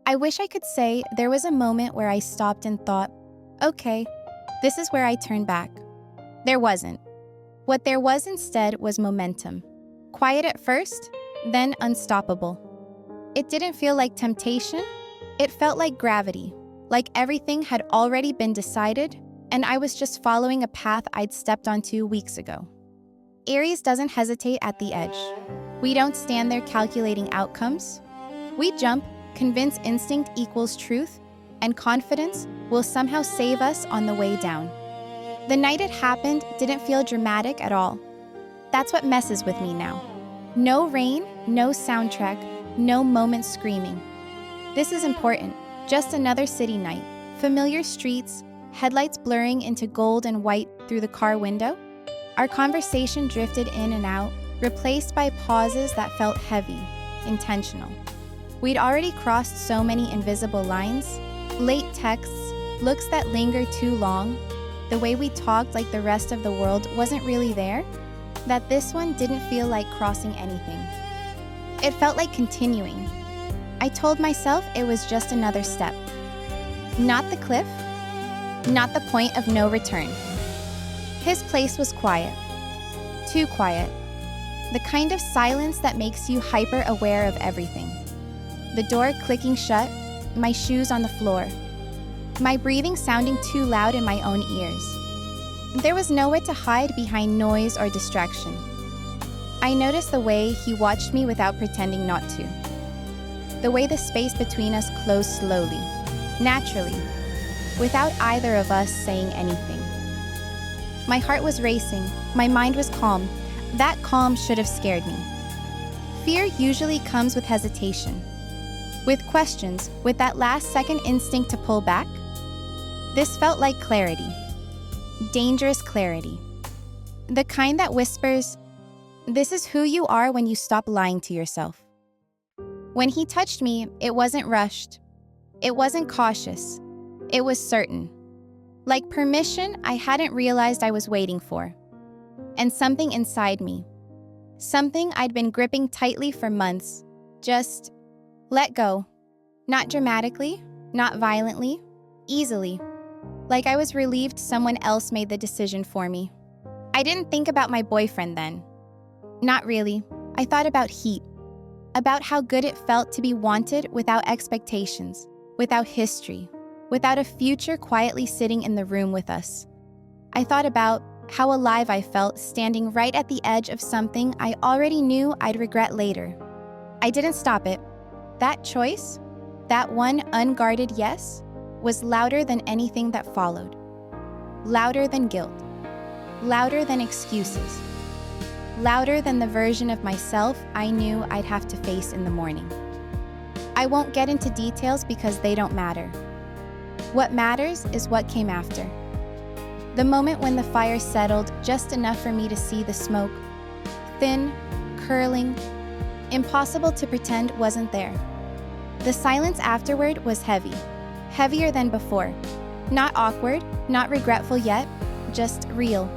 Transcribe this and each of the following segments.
I wish I could say there was a moment where I stopped and thought, okay, this is where I turn back. There wasn't. What there was instead was momentum. Quiet at first, then unstoppable. It didn't feel like temptation. It felt like gravity, like everything had already been decided, and I was just following a path I'd stepped onto weeks ago. Aries doesn't hesitate at the edge. We don't stand there calculating outcomes. We jump, convince instinct equals truth, and confidence will somehow save us on the way down. The night it happened didn't feel dramatic at all. That's what messes with me now. No rain, no soundtrack, no moment screaming. This is important. Just another city night. Familiar streets, headlights blurring into gold and white through the car window. Our conversation drifted in and out, replaced by pauses that felt heavy, intentional. We'd already crossed so many invisible lines, late texts, looks that lingered too long, the way we talked like the rest of the world wasn't really there, that this one didn't feel like crossing anything. It felt like continuing. I told myself it was just another step. Not the cliff, not the point of no return. His place was quiet. Too quiet. The kind of silence that makes you hyper-aware of everything. The door clicking shut, my shoes on the floor. My breathing sounding too loud in my own ears. There was nowhere to hide behind noise or distraction. I noticed the way he watched me without pretending not to. The way the space between us closed slowly, naturally, without either of us saying anything. My heart was racing, my mind was calm. That calm should have scared me. Fear usually comes with hesitation, with questions, with that last-second instinct to pull back. This felt like clarity. Dangerous clarity. The kind that whispers, this is who you are when you stop lying to yourself. When he touched me, it wasn't rushed. It wasn't cautious. It was certain. Like permission I hadn't realized I was waiting for. And something inside me, something I'd been gripping tightly for months, just let go. Not dramatically, not violently, easily. Like I was relieved someone else made the decision for me. I didn't think about my boyfriend then. Not really. I thought about heat. About how good it felt to be wanted without expectations, without history, without a future quietly sitting in the room with us. I thought about how alive I felt standing right at the edge of something I already knew I'd regret later. I didn't stop it. That choice, that one unguarded yes, was louder than anything that followed. Louder than guilt. Louder than excuses. Louder than the version of myself I knew I'd have to face in the morning. I won't get into details because they don't matter. What matters is what came after. The moment when the fire settled just enough for me to see the smoke, thin, curling, impossible to pretend wasn't there. The silence afterward was heavy, heavier than before. Not awkward, not regretful yet, just real.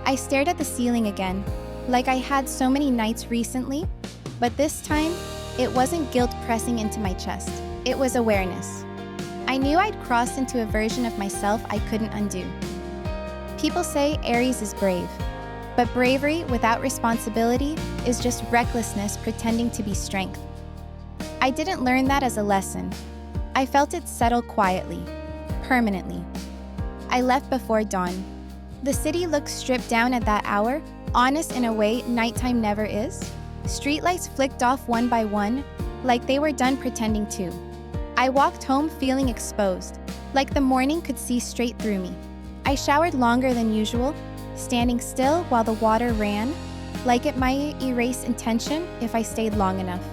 I stared at the ceiling again, like I had so many nights recently, but this time, it wasn't guilt pressing into my chest. It was awareness. I knew I'd crossed into a version of myself I couldn't undo. People say Aries is brave, but bravery without responsibility is just recklessness pretending to be strength. I didn't learn that as a lesson. I felt it settle quietly, permanently. I left before dawn. The city looked stripped down at that hour, honest in a way nighttime never is. Streetlights flicked off one by one, like they were done pretending to. I walked home feeling exposed, like the morning could see straight through me. I showered longer than usual, standing still while the water ran, like it might erase intention if I stayed long enough.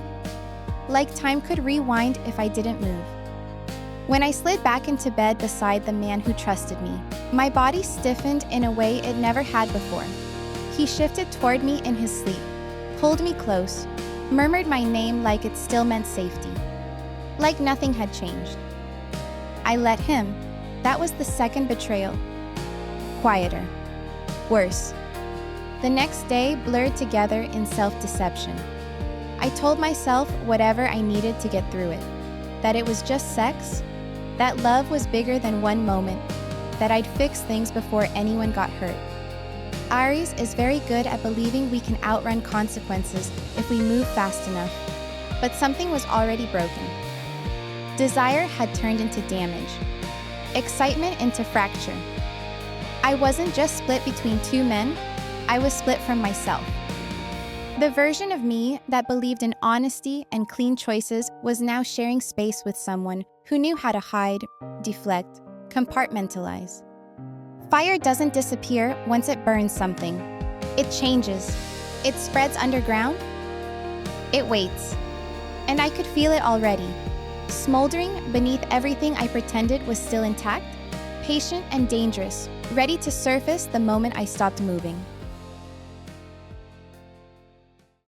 Like time could rewind if I didn't move. When I slid back into bed beside the man who trusted me, my body stiffened in a way it never had before. He shifted toward me in his sleep, pulled me close, murmured my name like it still meant safety. Like nothing had changed. I let him. That was the second betrayal. Quieter. Worse. The next day blurred together in self-deception. I told myself whatever I needed to get through it. that it was just sex, that love was bigger than one moment, that I'd fix things before anyone got hurt. Aries is very good at believing we can outrun consequences if we move fast enough, but something was already broken. Desire had turned into damage, excitement into fracture. I wasn't just split between two men, I was split from myself. The version of me that believed in honesty and clean choices was now sharing space with someone who knew how to hide, deflect, compartmentalize. Fire doesn't disappear once it burns something. It changes. It spreads underground. It waits. And I could feel it already, smoldering beneath everything I pretended was still intact, patient and dangerous, ready to surface the moment I stopped moving.